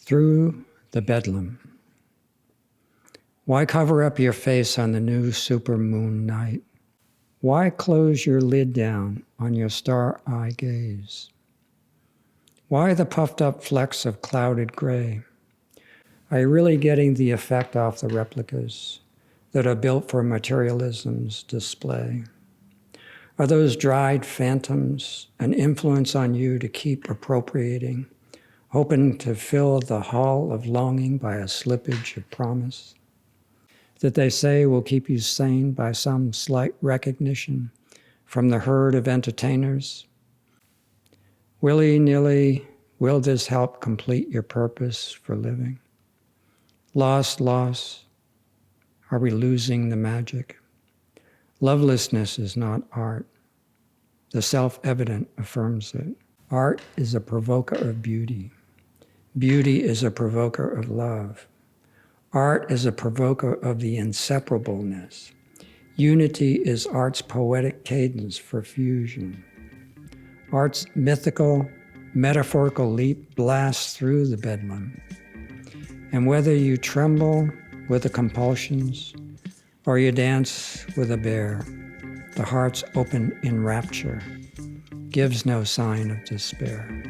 through the bedlam. Why cover up your face on the new supermoon night? Why close your lid down on your star-eye gaze? Why the puffed up flecks of clouded gray? Are you really getting the effect off the replicas that are built for materialism's display? Are those dried phantoms an influence on you to keep appropriating, hoping to fill the hall of longing by a slippage of promise that they say will keep you sane by some slight recognition from the herd of entertainers? Willy-nilly, will this help complete your purpose for living? Lost, are we losing the magic? Lovelessness is not art. The self-evident affirms it. Art is a provoker of beauty. Beauty is a provoker of love. Art is a provoker of the inseparableness. Unity is art's poetic cadence for fusion. Art's mythical, metaphorical leap blasts through the bedlam. And whether you tremble with the compulsions or you dance with a bear, the heart's open in rapture gives no sign of despair.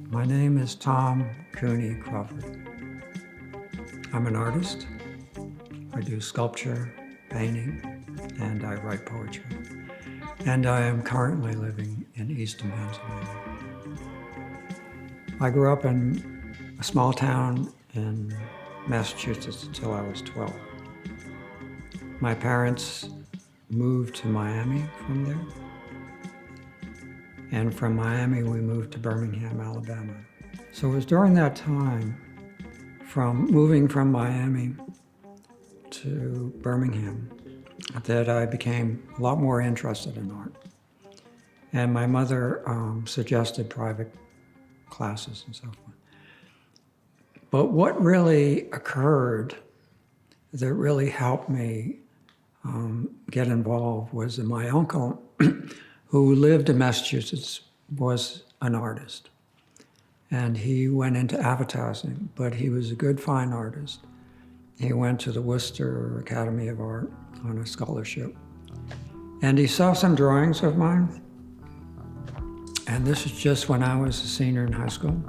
My name is Thom Cooney Crawford. I'm an artist. I do sculpture, painting, and I write poetry. And I am currently living in Easton, Pennsylvania. I grew up in a small town in Massachusetts until I was 12. My parents moved to Miami from there. And from Miami, we moved to Birmingham, Alabama. So it was during that time, from moving from Miami to Birmingham, that I became a lot more interested in art. And my mother suggested private classes and so forth. But what really occurred that really helped me get involved was that my uncle, who lived in Massachusetts, was an artist. And he went into advertising, but he was a good fine artist. He went to the Worcester Academy of Art on a scholarship. And he saw some drawings of mine. And this is just when I was a senior in high school.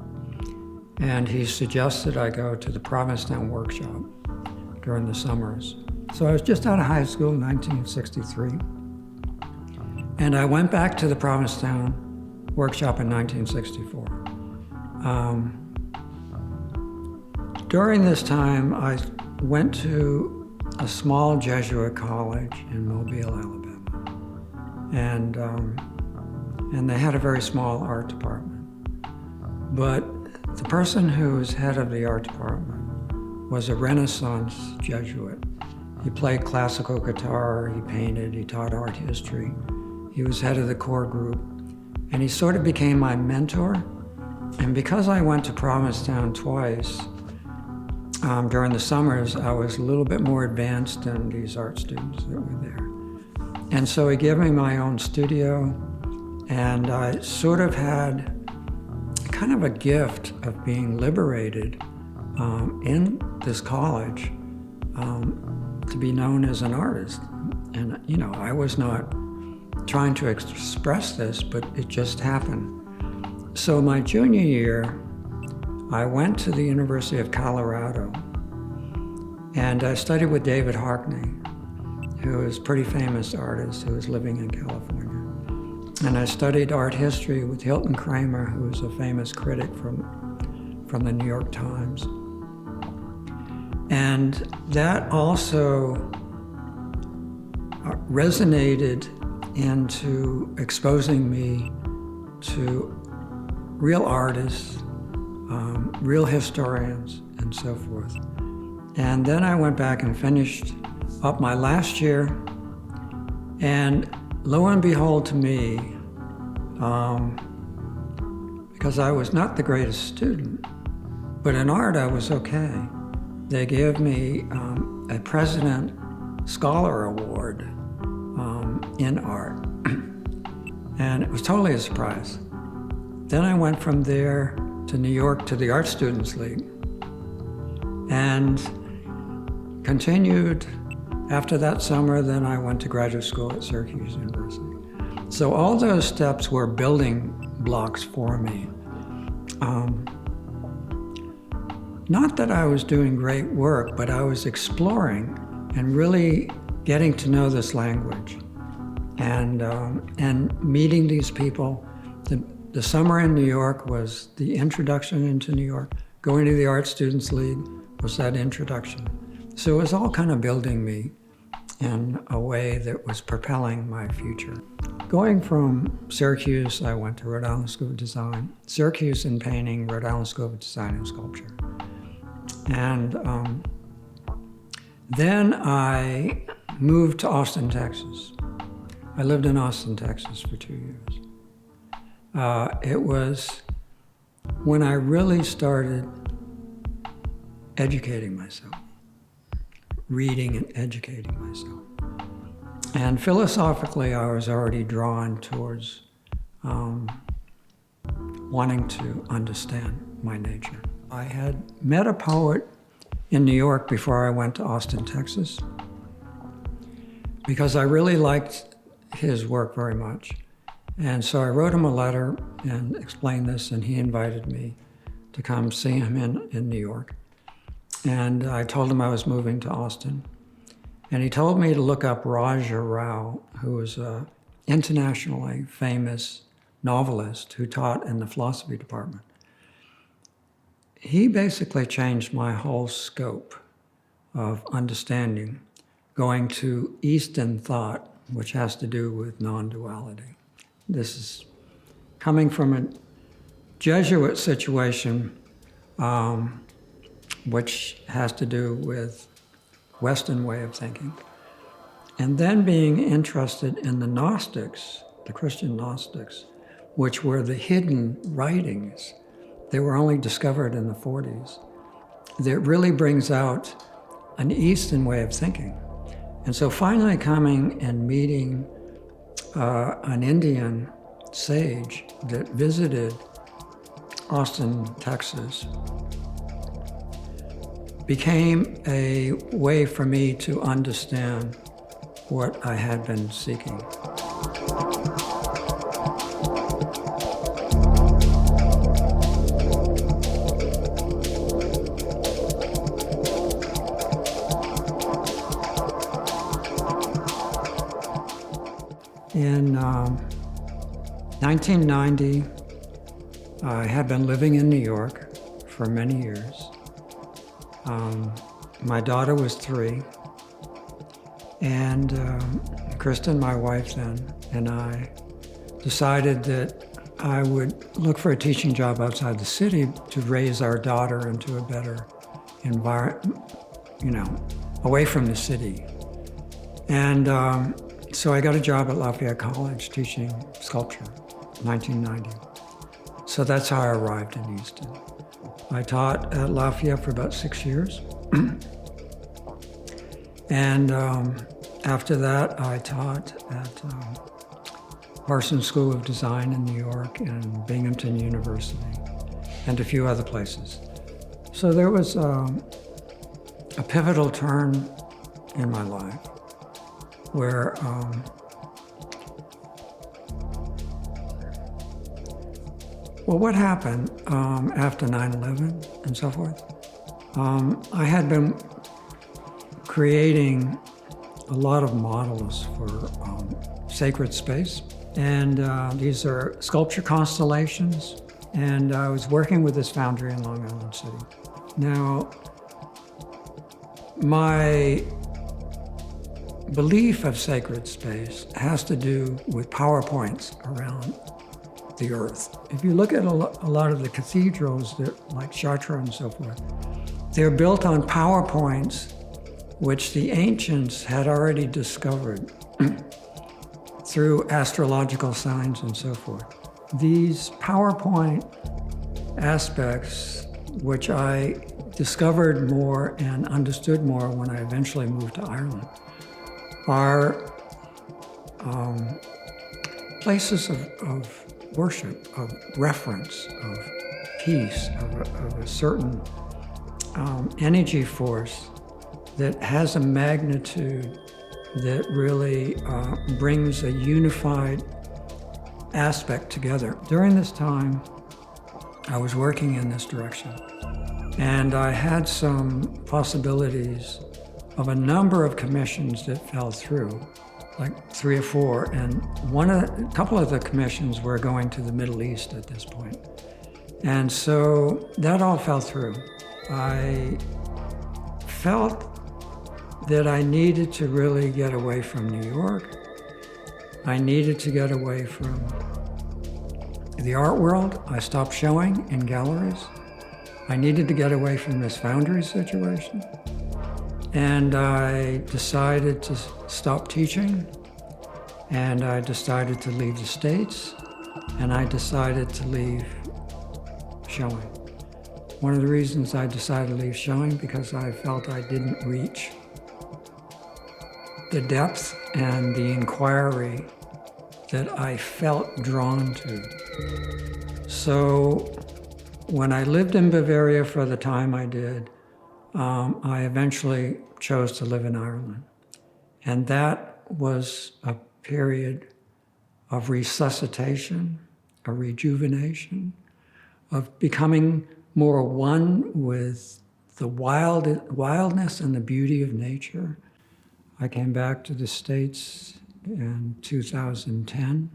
And he suggested I go to the Provincetown workshop during the summers. So I was just out of high school in 1963. And I went back to the Provincetown workshop in 1964. During this time, I went to a small Jesuit college in Mobile, Alabama. And they had a very small art department. But the person who was head of the art department was a Renaissance Jesuit. He played classical guitar, he painted, he taught art history. He was head of the core group, and he sort of became my mentor. And because I went to Provincetown twice, during the summers, I was a little bit more advanced than these art students that were there. And so he gave me my own studio, and I sort of had kind of a gift of being liberated in this college to be known as an artist. And, you know, I was not trying to express this, but it just happened. So my junior year, I went to the University of Colorado, and I studied with David Hockney, who is a pretty famous artist who was living in California. And I studied art history with Hilton Kramer, who was a famous critic from the New York Times. And that also resonated into exposing me to real artists, real historians, and so forth. And then I went back and finished up my last year. And lo and behold to me, because I was not the greatest student, but in art I was okay. They gave me a President Scholar Award in art. And it was totally a surprise. Then I went from there to New York to the Art Students League and continued after that summer. Then I went to graduate school at Syracuse University. So all those steps were building blocks for me. Not that I was doing great work, but I was exploring and really getting to know this language and meeting these people. The summer in New York was the introduction into New York. Going to the Art Students League was that introduction. So it was all kind of building me in a way that was propelling my future. Going from Syracuse, I went to Rhode Island School of Design. Syracuse in painting, Rhode Island School of Design and Sculpture. And then I moved to Austin, Texas. I lived in Austin, Texas for 2 years. It was when I really started educating myself, reading and educating myself. And philosophically, I was already drawn towards wanting to understand my nature. I had met a poet in New York before I went to Austin, Texas, because I really liked his work very much. And so I wrote him a letter and explained this, and he invited me to come see him in New York. And I told him I was moving to Austin. And he told me to look up Raja Rao, who was an internationally famous novelist who taught in the philosophy department. He basically changed my whole scope of understanding, going to Easton thought, which has to do with non-duality. This is coming from a Jesuit situation, which has to do with Western way of thinking. And then being interested in the Gnostics, the Christian Gnostics, which were the hidden writings. They were only discovered in the 40s. That really brings out an Eastern way of thinking. And so finally coming and meeting an Indian sage that visited Austin, Texas, became a way for me to understand what I had been seeking. In 1990, I had been living in New York for many years. My daughter was 3, and Kristen, my wife then, and I decided that I would look for a teaching job outside the city to raise our daughter into a better environment, away from the city. And so I got a job at Lafayette College teaching sculpture, 1990. So that's how I arrived in Easton. I taught at Lafayette for about 6 years. And after that, I taught at Parsons School of Design in New York and Binghamton University and a few other places. So there was a pivotal turn in my life where what happened after 9/11 and so forth, I had been creating a lot of models for sacred space. And these are sculpture constellations. And I was working with this foundry in Long Island City. Now, my belief of sacred space has to do with PowerPoints around the earth. If you look at a lot of the cathedrals, that, like Chartres and so forth, They're built on PowerPoints, which the ancients had already discovered through astrological signs and so forth. These PowerPoint aspects, which I discovered more and understood more when I eventually moved to Ireland, are places of worship, of reference, of peace, of a certain energy force that has a magnitude that really brings a unified aspect together. During this time, I was working in this direction, and I had some possibilities of a number of commissions that fell through, like 3 or 4, and a couple of the commissions were going to the Middle East at this point. And so that all fell through. I felt that I needed to really get away from New York. I needed to get away from the art world. I stopped showing in galleries. I needed to get away from this foundry situation. And I decided to stop teaching, and I decided to leave the States, and I decided to leave showing. One of the reasons I decided to leave showing, because I felt I didn't reach the depth and the inquiry that I felt drawn to. So when I lived in Bavaria for the time I did, I eventually chose to live in Ireland. And that was a period of resuscitation, a rejuvenation, of becoming more one with the wildness and the beauty of nature. I came back to the States in 2010,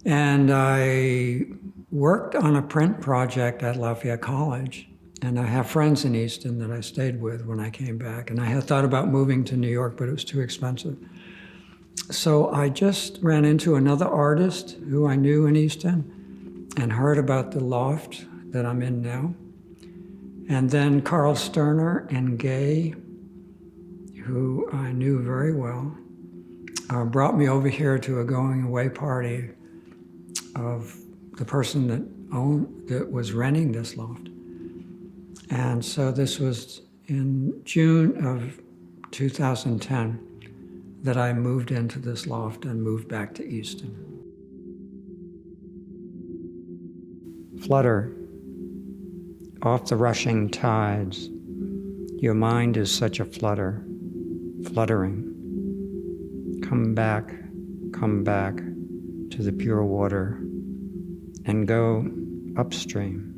and I worked on a print project at Lafayette College. And I have friends in Easton that I stayed with when I came back. And I had thought about moving to New York, but it was too expensive. So I just ran into another artist who I knew in Easton and heard about the loft that I'm in now. And then Carl Sterner and Gay, who I knew very well, brought me over here to a going away party of the person that was renting this loft. And so this was in June of 2010 that I moved into this loft and moved back to Easton. Flutter off the rushing tides. Your mind is such a flutter, fluttering. Come back to the pure water and go upstream.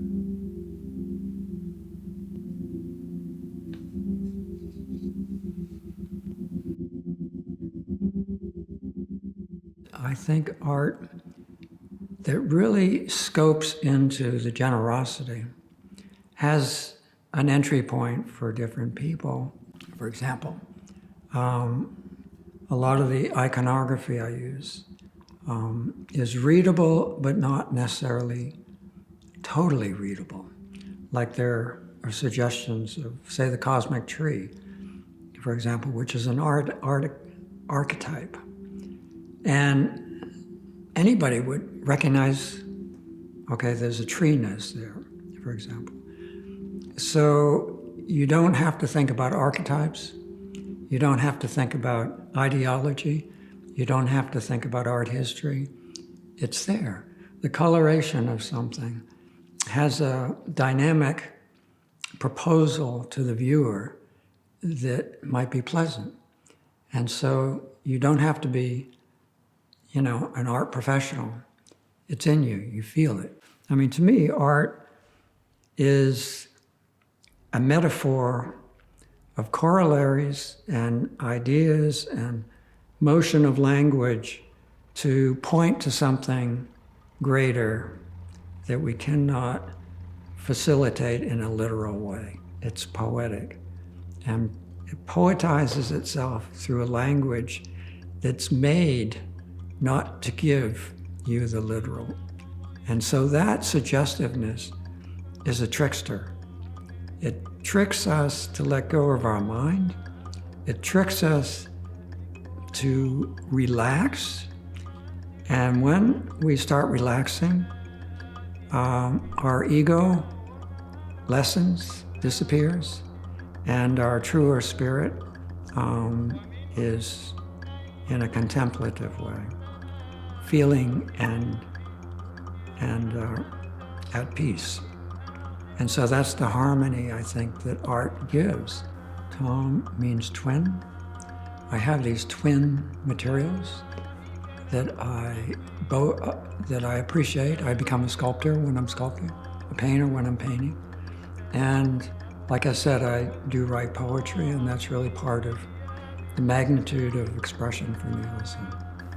I think art that really scopes into the generosity has an entry point for different people. For example, a lot of the iconography I use is readable, but not necessarily totally readable. Like there are suggestions of, say, the cosmic tree, for example, which is an archetype. And anybody would recognize, okay, there's a treeness there, for example. So you don't have to think about archetypes. You don't have to think about ideology. You don't have to think about art history. It's there. The coloration of something has a dynamic proposal to the viewer that might be pleasant. And so you don't have to be, an art professional. It's in you, you feel it. I mean, to me, art is a metaphor of corollaries and ideas and motion of language to point to something greater that we cannot facilitate in a literal way. It's poetic. And it poetizes itself through a language that's made not to give you the literal. And so that suggestiveness is a trickster. It tricks us to let go of our mind. It tricks us to relax. And when we start relaxing, our ego lessens, disappears, and our truer spirit is in a contemplative way, feeling and at peace. And so that's the harmony, I think, that art gives. Thom means twin. I have these twin materials that I appreciate. I become a sculptor when I'm sculpting, a painter when I'm painting. And like I said, I do write poetry, and that's really part of the magnitude of expression for me also.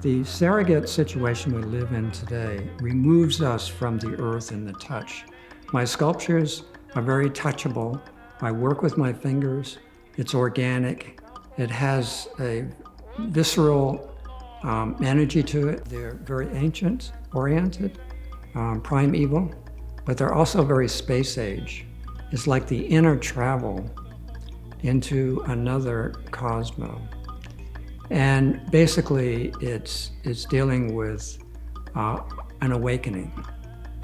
The surrogate situation we live in today removes us from the earth and the touch. My sculptures are very touchable. I work with my fingers. It's organic. It has a visceral energy to it. They're very ancient, oriented, primeval, but they're also very space age. It's like the inner travel into another cosmos. And basically, it's dealing with an awakening.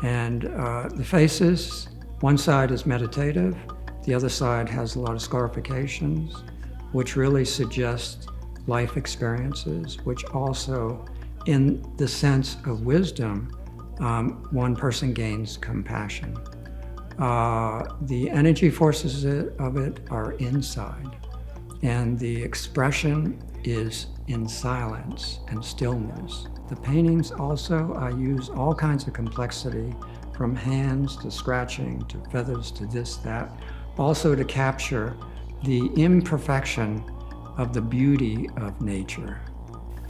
And the faces, one side is meditative, the other side has a lot of scarifications, which really suggest life experiences, which also, in the sense of wisdom, one person gains compassion. The energy forces of it are inside, and the expression is in silence and stillness. The paintings also, I use all kinds of complexity, from hands to scratching to feathers to this, that, also to capture the imperfection of the beauty of nature.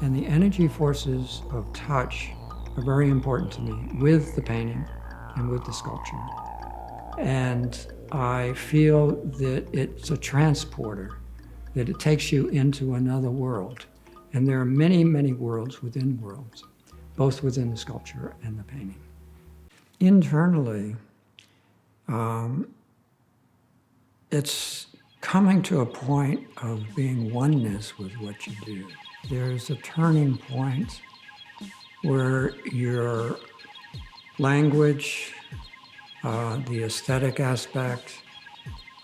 And the energy forces of touch are very important to me with the painting and with the sculpture. And I feel that it's a transporter, that it takes you into another world. And there are many, many worlds within worlds, both within the sculpture and the painting. Internally, it's coming to a point of being oneness with what you do. There's a turning point where your language, the aesthetic aspect,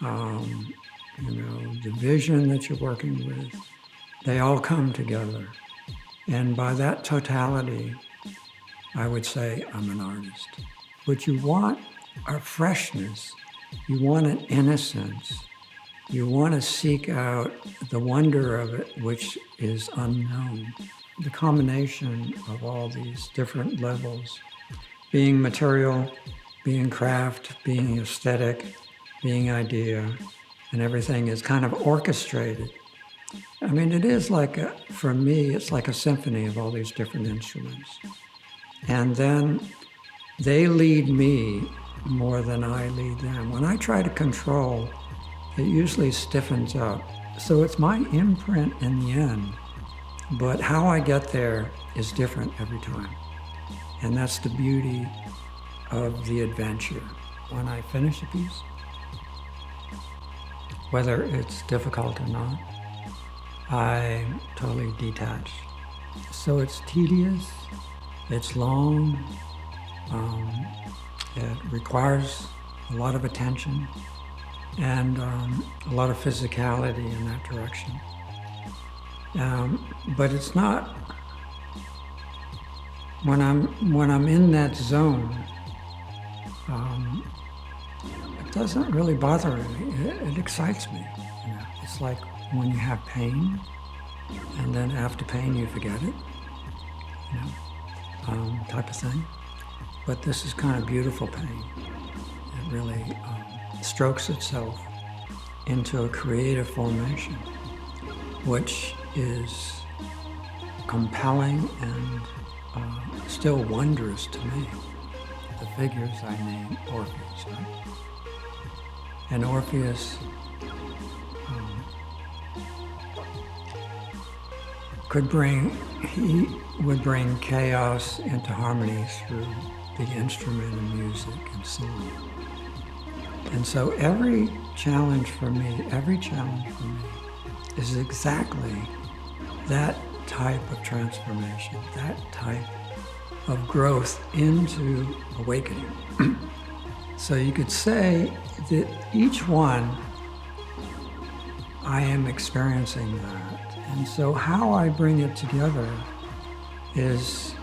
the vision that you're working with, they all come together. And by that totality, I would say I'm an artist. What you want are freshness. You want an innocence. You want to seek out the wonder of it, which is unknown. The combination of all these different levels, being material, being craft, being aesthetic, being idea, and everything is kind of orchestrated. I mean, it is like, for me, it's like a symphony of all these different instruments. And then they lead me more than I lead them. When I try to control, it usually stiffens up. So it's my imprint in the end, but how I get there is different every time. And that's the beauty of the adventure. When I finish a piece, whether it's difficult or not, I'm totally detached. So it's tedious, it's long, it requires a lot of attention and a lot of physicality in that direction. But it's not, when I'm in that zone, it doesn't really bother me. It excites me. It's like when you have pain, and then after pain you forget it, type of thing. But this is kind of beautiful pain. It really strokes itself into a creative formation, which is compelling and still wondrous to me. The figures I name Orpheus, right? And Orpheus he would bring chaos into harmony through the instrument and music and song. And so every challenge for me is exactly that type of transformation, that type of growth into awakening. So you could say that each one, I am experiencing that. And so how I bring it together is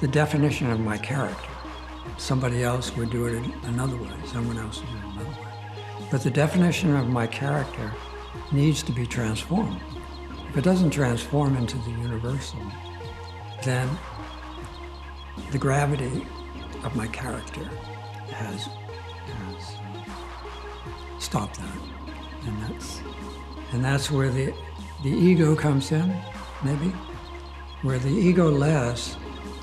the definition of my character. Somebody else would do it another way, someone else would do it another way. But the definition of my character needs to be transformed. If it doesn't transform into the universal, then the gravity of my character has stopped that. And that's where the ego comes in, maybe, where the ego-less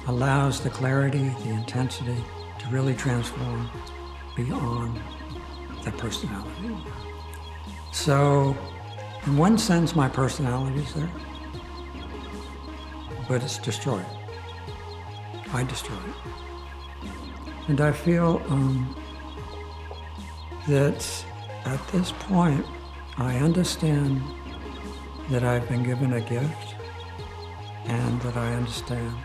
allows the clarity, the intensity to really transform beyond the personality. So, in one sense, my personality is there, but it's destroyed. I destroy it. And I feel that at this point, I understand that I've been given a gift, and that I understand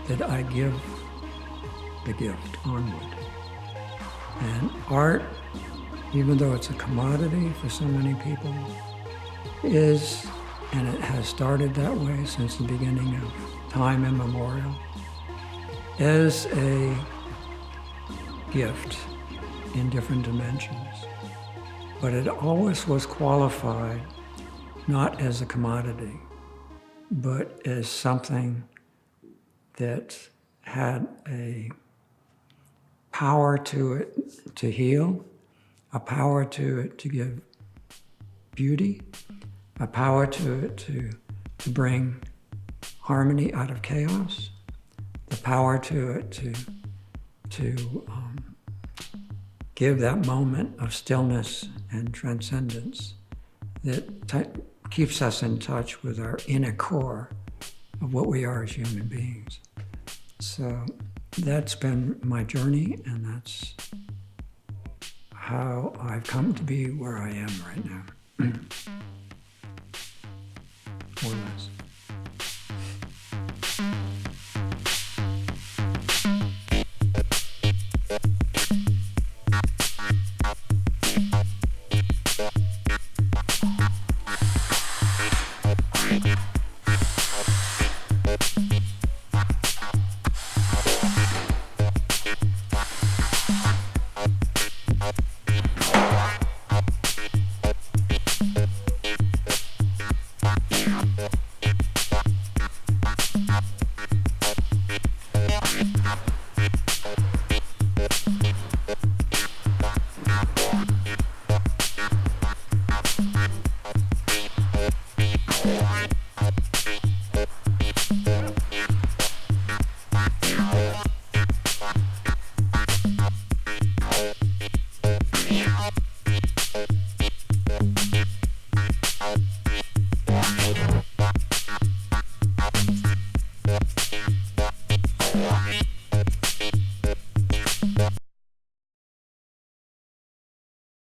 that I give the gift onward. And art, even though it's a commodity for so many people, is, and it has started that way since the beginning of time immemorial, is a gift in different dimensions. But it always was qualified not as a commodity, but as something that had a power to it to heal, a power to it to give beauty, a power to it to bring harmony out of chaos, the power to it to give that moment of stillness and transcendence that keeps us in touch with our inner core of what we are as human beings. So that's been my journey, and that's how I've come to be where I am right now.